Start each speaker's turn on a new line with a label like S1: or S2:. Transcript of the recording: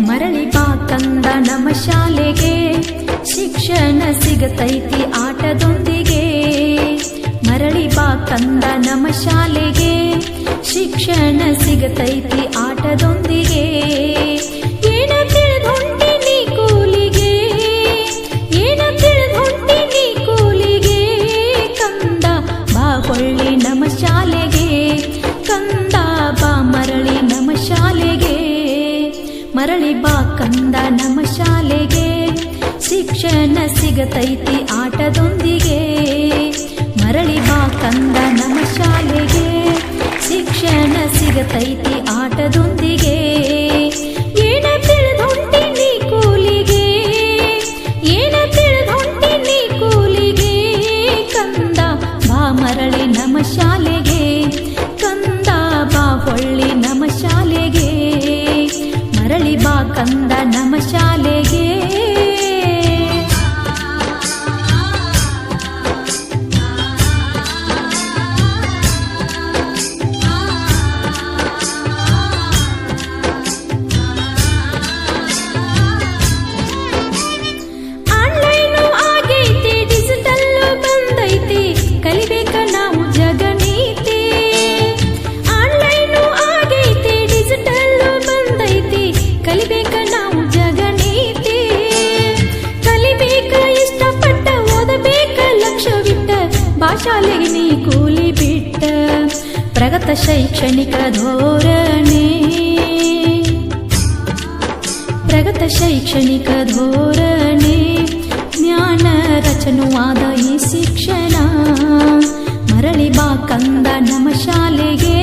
S1: ಮರಳಿ ಬಾ ಕಂದ ನಮ್ಮ ಶಾಲೆಗೆ, ಶಿಕ್ಷಣ ಸಿಗತೈತಿ ಆಟದೊಂದಿಗೆ. ಮರಳಿ ಬಾ ಕಂದ ನಮ್ಮ ಶಾಲೆಗೆ, ಶಿಕ್ಷಣ ಸಿಗತೈತಿ ಆಟದೊಂದಿಗೆ. ಏನ ತಿಳಿದೊಂಟಿ ನೀ ಕೂಲಿಗೆ, ಏನ ತಿಳಿದೊಂಟಿ ನೀ ಕೂಲಿಗೆ. ಕಂದ ಬಾ ಹೊಳ್ಳಿ ನಮ್ಮ ಶಾಲೆಗೆ, ಕಂದ ಬಾ ಮರಳಿ ನಮ್ಮ ಶಾಲೆಗೆ. ಮರಳಿ ಬಾ ಕಂದ ನಮ್ಮ ಶಾಲೆಗೆ, ಶಿಕ್ಷಣ ಸಿಗತೈತಿ ಆಟದೊಂದಿಗೆ. ಮರಳಿ ಬಾ ಕಂದ ನಮ್ಮ ಶಾಲೆಗೆ, ಶಿಕ್ಷಣ ಸಿಗತೈತಿ ಆಟದೊಂದಿಗೆ. ಏನ ತಿಳಿದೊಂಟಿ ನೀ ಕೂಲಿಗೆ, ಏನ ತಿಳಿದೊಂಟಿ ನೀ ಕೂಲಿಗೆ. ಕಂದ ಬಾ ಮರಳಿ ನಮ್ಮ ಶಾಲೆಗೆ, ಕಂದ ಬಾ ಹೊಳ್ಳಿ ನಮ್ಮ ಶಾಲೆಗೆ. ಮರಳಿ ಬಾ ಕಂದ ನಮ್ಮ ಶಾಲೆಗೆ. ಆನ್ಲೈನು ಆಗೈತಿ, ಡಿಜಿಟಲ್ಲು ಬಂದೈತಿ, ಕಲಿಬೇಕ ನಾವು ಜಗನೀತಿ. ಆನ್ಲೈನು ಆಗೈತಿ, ಡಿಜಿಟಲ್ಲು ಬಂದೈತಿ, ಕಲಿಬೇಕ ನಾವು ಜಗನೀತಿ. ಕಲಿಬೇಕ ಇಷ್ಟಪಟ್ಟ, ಓದಬೇಕ ಲಕ್ಷ್ಯವಿಟ್ಟ, ಭಾಷಾಲೆಗೆ ನೀ ಕೂಲಿ ಬಿಟ್ಟ. ಪ್ರಗತ ಶೈಕ್ಷಣಿಕ ಧೋರಣೆ, ಪ್ರಗತ ಶೈಕ್ಷಣಿಕ ಧೋರಣೆ, ಜ್ಞಾನ ರಚನುವಾದ ಈ ಶಿಕ್ಷಣ. ಮರಳಿ ಬಾ ಕಂದ ನಮ್ಮ ಶಾಲೆಗೆ,